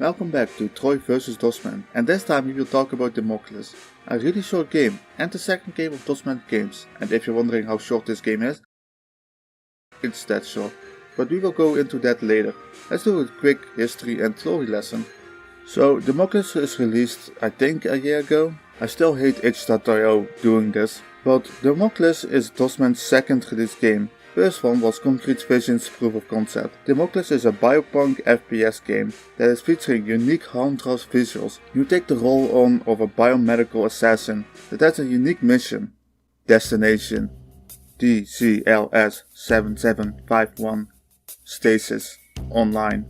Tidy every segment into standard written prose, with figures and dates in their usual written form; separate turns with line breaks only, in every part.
Welcome back to Troy vs Dosman, and this time we will talk about Damocles, a really short game and the second game of dosmangames. And if you're wondering how short this game is, it's that short, but we will go into that later. Let's do a quick history and story lesson. So Damocles is released I think a year ago. I still hate itch.io doing this, but Damocles is Dosman's second release game. First one was Concrete Vision's proof of concept. Damocles is a biopunk FPS game that is featuring unique contrast visuals. You take the role on of a biomedical assassin that has a unique mission. Destination DCLS 7751. Stasis. Online.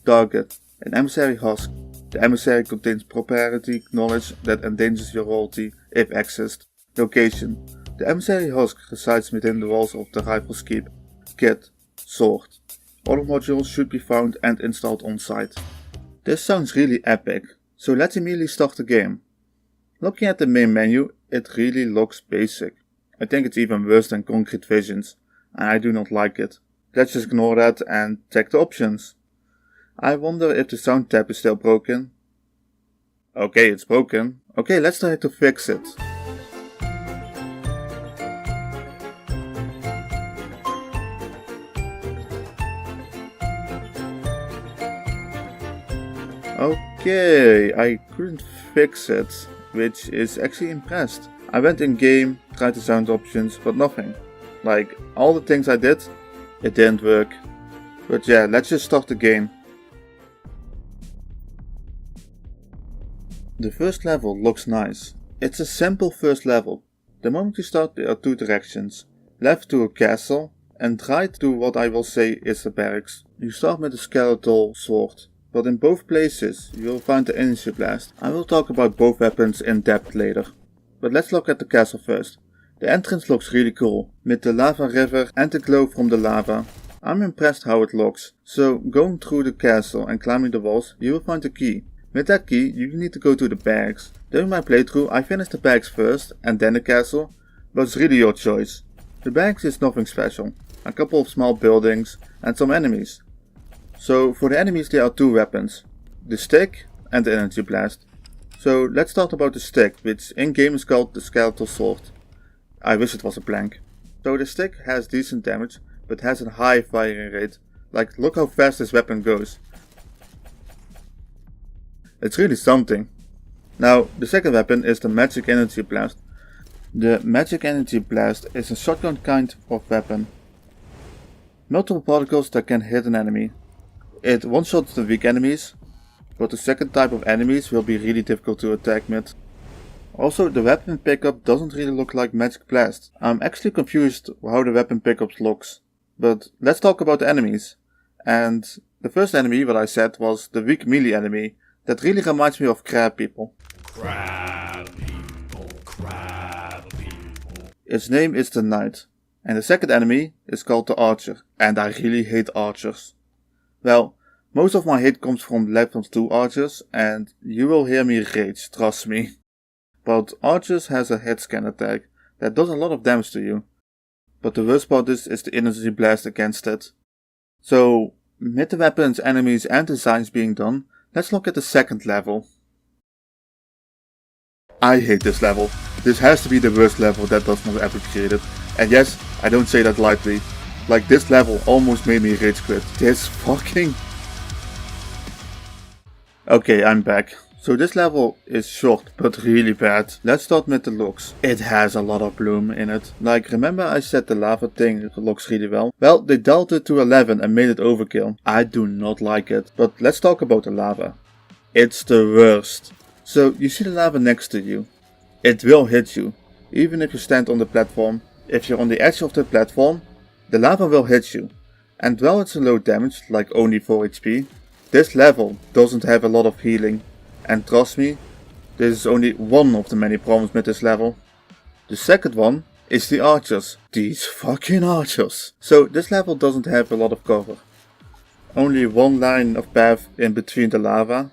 Target. An emissary husk. The emissary contains proprietary knowledge that endangers your royalty if accessed. Location. The emissary husk resides within the walls of the rival's keep. Kit. Sword. Other modules should be found and installed on site. This sounds really epic, so let's immediately start the game. Looking at the main menu, it really looks basic. I think it's even worse than Concrete Visions, and I do not like it. Let's just ignore that and check the options. I wonder if the sound tab is still broken. Okay, it's broken. Okay, let's try to fix it. Okay, I couldn't fix it, which is actually impressed. I went in game, tried the sound options, but nothing. Like, all the things I did, it didn't work. But yeah, let's just start the game. The first level looks nice. It's a simple first level. The moment you start, there are two directions. Left to a castle, and right to what I will say is a barracks. You start with a skeletal sword. But in both places you will find the energy blast. I will talk about both weapons in depth later. But let's look at the castle first. The entrance looks really cool, with the lava river and the glow from the lava. I'm impressed how it looks. So going through the castle and climbing the walls, you will find a key. With that key you need to go to the barracks. During my playthrough I finished the barracks first and then the castle, but it's really your choice. The barracks is nothing special. A couple of small buildings and some enemies. So for the enemies there are two weapons, the stick and the energy blast. So let's talk about the stick, which in game is called the skeletal sword. I wish it was a blank. So the stick has decent damage, but has a high firing rate. Like, look how fast this weapon goes. It's really something. Now the second weapon is the magic energy blast. The magic energy blast is a shotgun kind of weapon. Multiple particles that can hit an enemy. It one-shots the weak enemies, but the second type of enemies will be really difficult to attack with. Also, the weapon pickup doesn't really look like magic blast. I'm actually confused how the weapon pickup looks. But let's talk about the enemies. And the first enemy, what I said, was the weak melee enemy. That really reminds me of crab people.
Crab people, crab people.
Its name is the knight. And the second enemy is called the archer. And I really hate archers. Well, most of my hate comes from level 2 archers, and you will hear me rage, trust me. But archers has a head scan attack that does a lot of damage to you. But the worst part is the energy blast against it. So, with the weapons, enemies and designs being done, let's look at the second level. I hate this level. This has to be the worst level that Dosman ever created. And yes, I don't say that lightly. Like, this level almost made me rage quit. This fucking... Okay, I'm back. So this level is short, but really bad. Let's start with the looks. It has a lot of bloom in it. Like, remember I said the lava thing looks really well? Well, they dialed it to 11 and made it overkill. I do not like it. But let's talk about the lava. It's the worst. So, you see the lava next to you. It will hit you. Even if you stand on the platform. If you're on the edge of the platform, the lava will hit you, and while it's a low damage, like only 4 HP, this level doesn't have a lot of healing, and trust me, this is only one of the many problems with this level. The second one is the archers. These fucking archers. So this level doesn't have a lot of cover. Only one line of path in between the lava,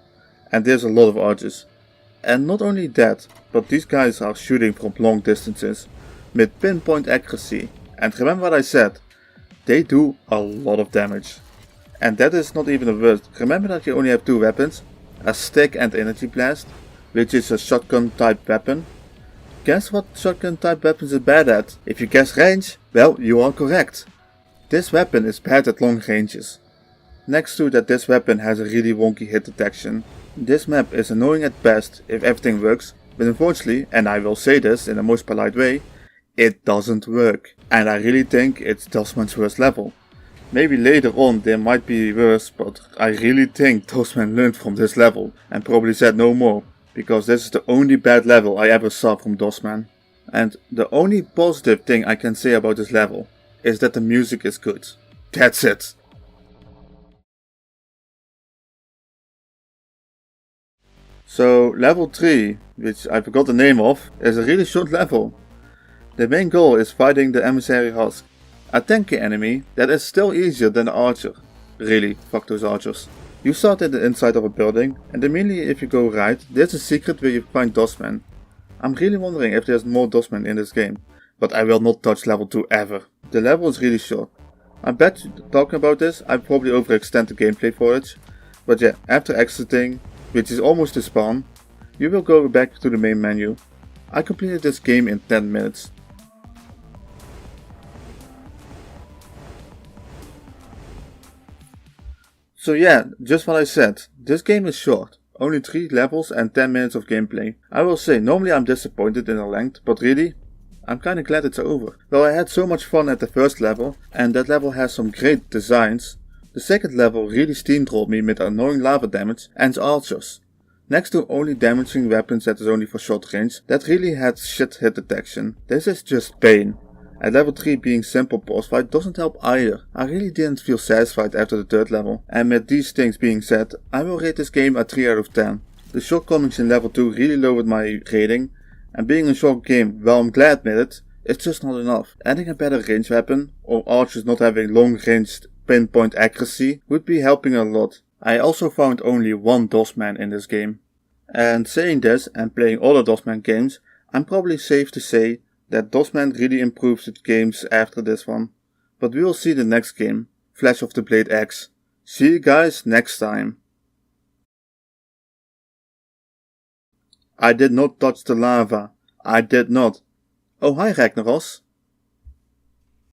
and there's a lot of archers. And not only that, but these guys are shooting from long distances, with pinpoint accuracy. And remember what I said, they do a lot of damage. And that is not even the worst. Remember that you only have two weapons? a stick and energy blast, which is a shotgun type weapon. Guess what shotgun type weapons is bad at? If you guess range, well, you are correct. This weapon is bad at long ranges. Next to that, this weapon has a really wonky hit detection. This map is annoying at best if everything works, but unfortunately, and I will say this in the most polite way, it doesn't work. And I really think it's Dosman's worst level. Maybe later on there might be worse, but I really think Dosman learned from this level and probably said no more, because this is the only bad level I ever saw from Dosman. And the only positive thing I can say about this level is that the music is good. That's it. So level 3, which I forgot the name of, is a really short level. The main goal is fighting the emissary husk, a tanky enemy that is still easier than the archer. Really, fuck those archers. You start in the inside of a building, and immediately if you go right, there's a secret where you find dosman. I'm really wondering if there's more dosman in this game, but I will not touch level 2 ever. The level is really short. I bet talking about this, I probably overextend the gameplay footage, but yeah, after exiting, which is almost the spawn, you will go back to the main menu. I completed this game in 10 minutes. So yeah, just what I said, this game is short, only 3 levels and 10 minutes of gameplay. I will say, normally I'm disappointed in the length, but really, I'm kinda glad it's over. Well, I had so much fun at the first level, and that level has some great designs. The second level really steamrolled me with annoying lava damage and archers. Next to only damaging weapons that is only for short range, that really had shit hit detection. This is just pain. At level 3 being simple boss fight doesn't help either. I really didn't feel satisfied after the third level. And with these things being said, I will rate this game a 3 out of 10. The shortcomings in level 2 really lowered my rating. And being a short game, well, I'm glad with it, it's just not enough. Adding a better range weapon, or archers not having long ranged pinpoint accuracy, would be helping a lot. I also found only one dosman in this game. And saying this and playing other dosman games, I'm probably safe to say that dosman really improves its games after this one. But we will see the next game, Flash of the Blade X. See you guys next time. I did not touch the lava. I did not. Oh hi Ragnaros.